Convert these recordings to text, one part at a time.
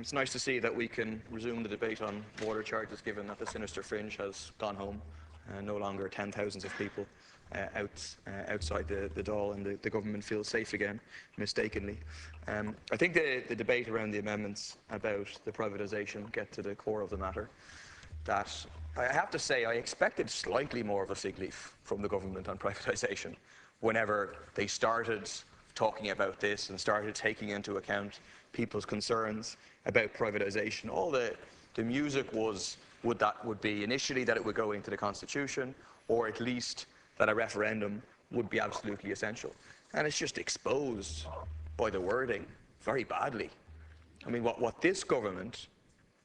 It's nice to see that we can resume the debate on water charges, given that the sinister fringe has gone home. No longer 10,000s of people outside the Dáil, and the government feels safe again, mistakenly. I think the debate around the amendments about the privatisation get to the core of the matter. That I have to say, I expected slightly more of a fig leaf from the government on privatisation whenever they started talking about this and started taking into account people's concerns about privatisation. All the music would be initially that it would go into the Constitution, or at least that a referendum would be absolutely essential. And it's just exposed by the wording very badly. I mean, what this government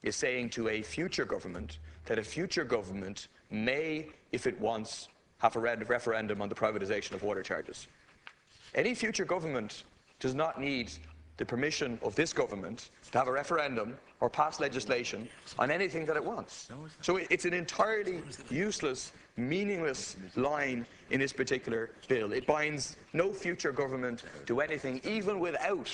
is saying to a future government, that a future government may, if it wants, have a referendum on the privatisation of water charges. Any future government does not need the permission of this government to have a referendum or pass legislation on anything that it wants. So it's an entirely useless, meaningless line in this particular bill. It binds no future government to anything, even without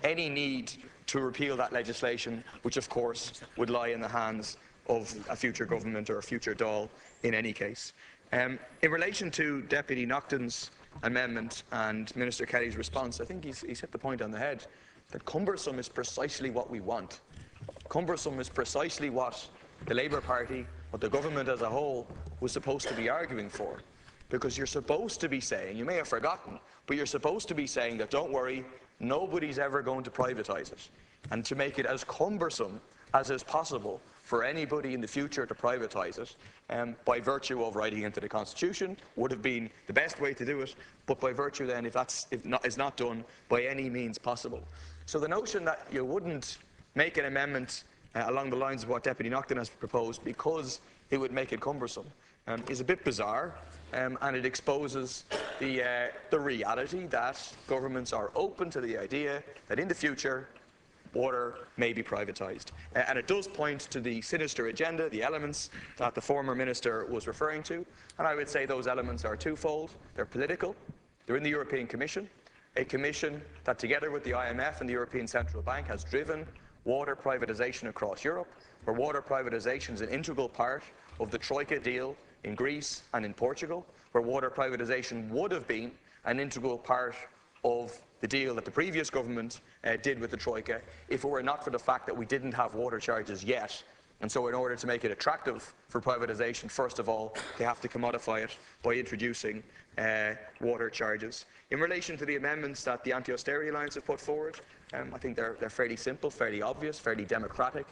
any need to repeal that legislation, which of course would lie in the hands of a future government or a future Dáil in any case. In relation to Deputy Naughton's amendment and Minister Kelly's response, I think he's hit the point on the head, that cumbersome is precisely what we want. Cumbersome is precisely what the Labour Party, what the government as a whole, was supposed to be arguing for. Because you're supposed to be saying, you may have forgotten, but you're supposed to be saying that, don't worry, nobody's ever going to privatise it. And to make it as cumbersome as is possible for anybody in the future to privatise it, by virtue of writing into the Constitution, would have been the best way to do it, but by virtue then, if it's not done by any means possible. So the notion that you wouldn't make an amendment along the lines of what Deputy Naughton has proposed because it would make it cumbersome is a bit bizarre, and it exposes the reality that governments are open to the idea that in the future water may be privatised. And it does point to the sinister agenda, the elements that the former minister was referring to. And I would say those elements are twofold. They're political. They're in the European Commission, a commission that together with the IMF and the European Central Bank has driven water privatisation across Europe, where water privatisation is an integral part of the Troika deal in Greece and in Portugal, where water privatisation would have been an integral part of the deal that the previous government did with the Troika, if it were not for the fact that we didn't have water charges yet. And so in order to make it attractive for privatisation, first of all, they have to commodify it by introducing water charges. In relation to the amendments that the Anti-Austerity Alliance have put forward, I think they're fairly simple, fairly obvious, fairly democratic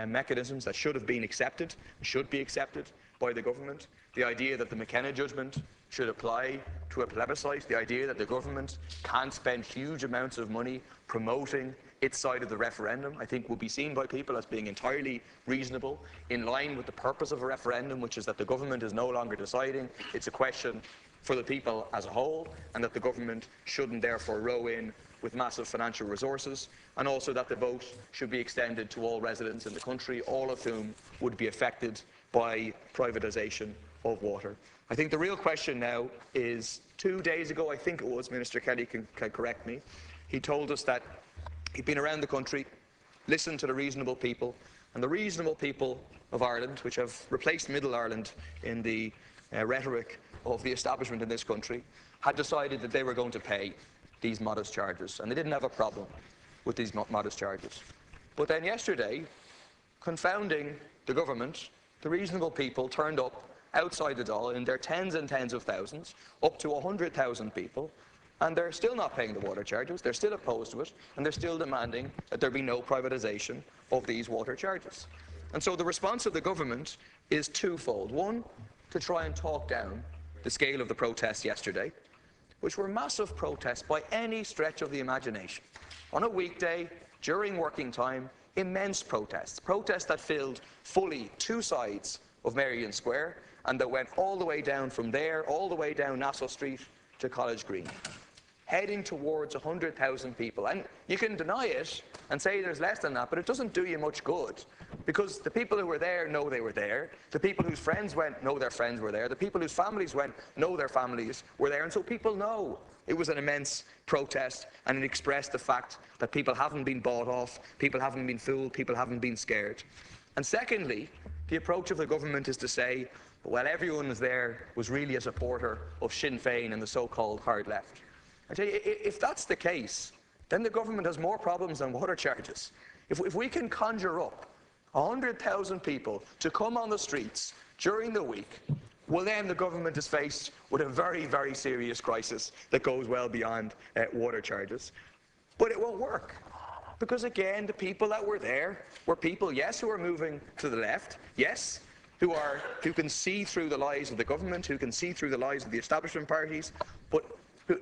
mechanisms that should have been accepted, should be accepted by the government. The idea that the McKenna judgment should apply to a plebiscite, the idea that the government can't spend huge amounts of money promoting its side of the referendum, I think will be seen by people as being entirely reasonable, in line with the purpose of a referendum, which is that the government is no longer deciding. It's a question for the people as a whole, and that the government shouldn't therefore row in with massive financial resources, and also that the vote should be extended to all residents in the country, all of whom would be affected by privatisation of water. I think the real question now is, 2 days ago, I think it was, Minister Kelly can correct me, he told us that he'd been around the country, listened to the reasonable people, and the reasonable people of Ireland, which have replaced Middle Ireland in the rhetoric of the establishment in this country, had decided that they were going to pay these modest charges, and they didn't have a problem with these modest charges. But then yesterday, confounding the government, the reasonable people turned up outside the Dáil in their tens and tens of thousands, up to 100,000 people, and they're still not paying the water charges, they're still opposed to it, and they're still demanding that there be no privatisation of these water charges. And so the response of the government is twofold. One, to try and talk down the scale of the protests yesterday, which were massive protests by any stretch of the imagination. On a weekday, during working time, immense protests that filled fully 2 sides of Merrion Square, and that went all the way down from there, all the way down Nassau Street to College Green. heading towards 100,000 people. And you can deny it and say there's less than that, but it doesn't do you much good, because the people who were there know they were there, the people whose friends went know their friends were there, the people whose families went know their families were there, and so people know it was an immense protest, and it expressed the fact that people haven't been bought off, people haven't been fooled, people haven't been scared. And secondly, the approach of the government is to say, well, everyone was there was really a supporter of Sinn Féin and the so-called hard left. I tell you, if that's the case, then the government has more problems than water charges. If we can conjure up 100,000 people to come on the streets during the week, well, then the government is faced with a very, very serious crisis that goes well beyond water charges. But it won't work, because again, the people that were there were people, yes, who are moving to the left, yes, who can see through the lies of the government, who can see through the lies of the establishment parties, but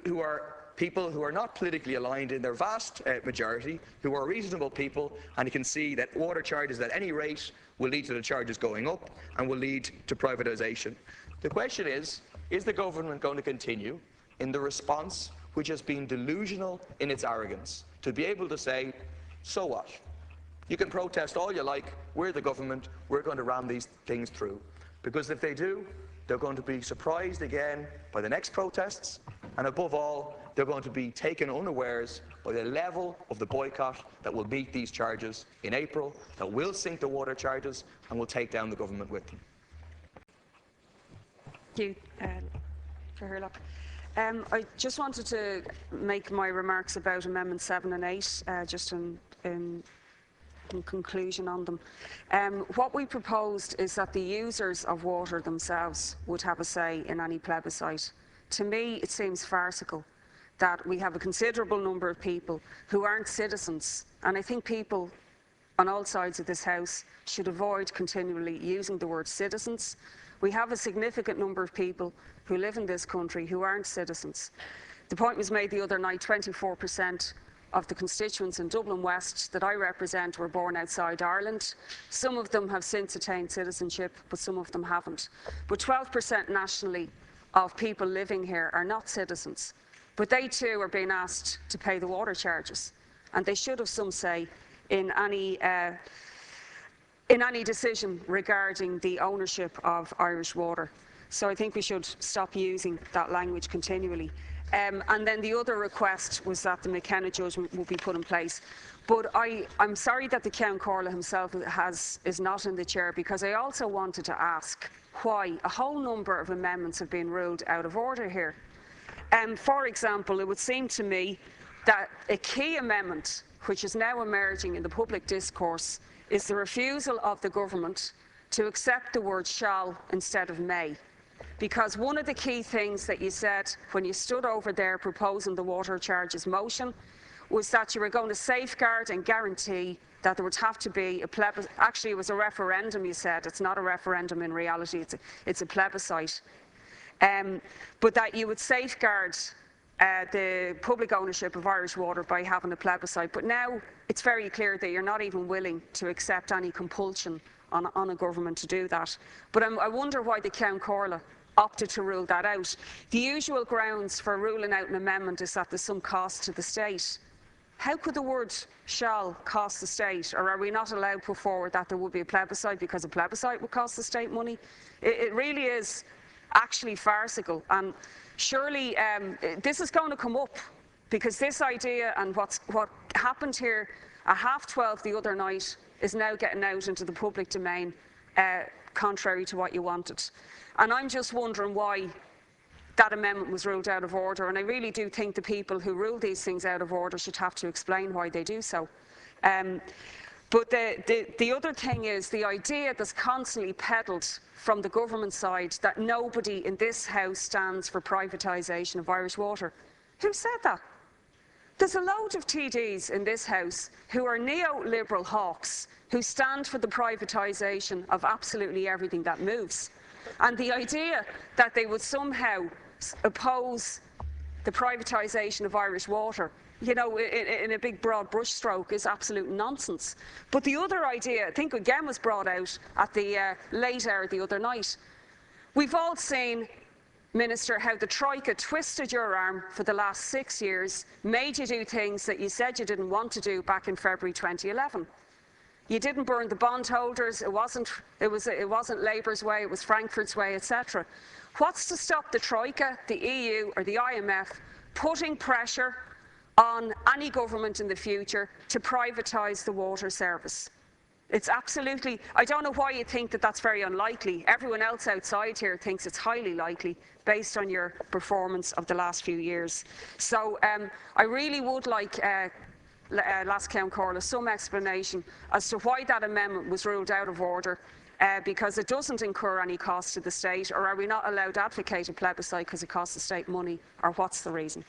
who are people who are not politically aligned in their vast majority, who are reasonable people, and you can see that water charges at any rate will lead to the charges going up and will lead to privatisation. The question is the government going to continue in the response which has been delusional in its arrogance, to be able to say, so what? You can protest all you like, we're the government, we're going to ram these things through. Because if they do, they're going to be surprised again by the next protests, and above all, they're going to be taken unawares by the level of the boycott that will meet these charges in April, that will sink the water charges, and will take down the government with them. Thank you, Verherlock. I just wanted to make my remarks about Amendments 7 and 8, just in conclusion on them. What we proposed is that the users of water themselves would have a say in any plebiscite. To me, it seems farcical that we have a considerable number of people who aren't citizens, and I think people on all sides of this House should avoid continually using the word citizens. We have a significant number of people who live in this country who aren't citizens. The point was made the other night, 24% of the constituents in Dublin West that I represent were born outside Ireland. Some of them have since attained citizenship, but some of them haven't. But 12% nationally of people living here are not citizens. But they too are being asked to pay the water charges, and they should have some say in any decision regarding the ownership of Irish water. So I think we should stop using that language continually. And then the other request was that the McKenna judgment would be put in place. But I'm sorry that the Ceann Comhairle himself is not in the chair, because I also wanted to ask why a whole number of amendments have been ruled out of order here. For example, it would seem to me that a key amendment which is now emerging in the public discourse is the refusal of the government to accept the word shall instead of may. Because one of the key things that you said when you stood over there proposing the water charges motion was that you were going to safeguard and guarantee that there would have to be a plebiscite. Actually, it was a referendum, you said. It's not a referendum in reality, it's a plebiscite. But that you would safeguard the public ownership of Irish water by having a plebiscite. But now it's very clear that you're not even willing to accept any compulsion on a government to do that. But I wonder why the Ceann Comhairle opted to rule that out. The usual grounds for ruling out an amendment is that there's some cost to the state. How could the word shall cost the state? Or are we not allowed to put forward that there would be a plebiscite because a plebiscite would cost the state money? It really is actually farcical. And surely this is going to come up, because this idea and what happened here at 12:30 the other night is now getting out into the public domain, contrary to what you wanted. And I'm just wondering why that amendment was ruled out of order, and I really do think the people who rule these things out of order should have to explain why they do so. But the other thing is the idea that's constantly peddled from the government side that nobody in this House stands for privatisation of Irish water. Who said that? There's a load of TDs in this House who are neoliberal hawks who stand for the privatisation of absolutely everything that moves. And the idea that they would somehow oppose the privatisation of Irish water, you know, in a big broad brushstroke, is absolute nonsense. But the other idea, I think again, was brought out at the late hour the other night. We've all seen Minister, how the Troika twisted your arm for the last 6 years, made you do things that you said you didn't want to do back in February 2011. You didn't burn the bondholders. It wasn't Labour's way. It was Frankfurt's way, etc. What's to stop the Troika, the EU, or the IMF putting pressure on any government in the future to privatise the water service? It's absolutely, I don't know why you think that that's very unlikely. Everyone else outside here thinks it's highly likely based on your performance of the last few years. So I really would like, Lascount Corla, some explanation as to why that amendment was ruled out of order, because it doesn't incur any cost to the state, or are we not allowed to advocate a plebiscite because it costs the state money, or what's the reason?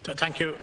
Thank you.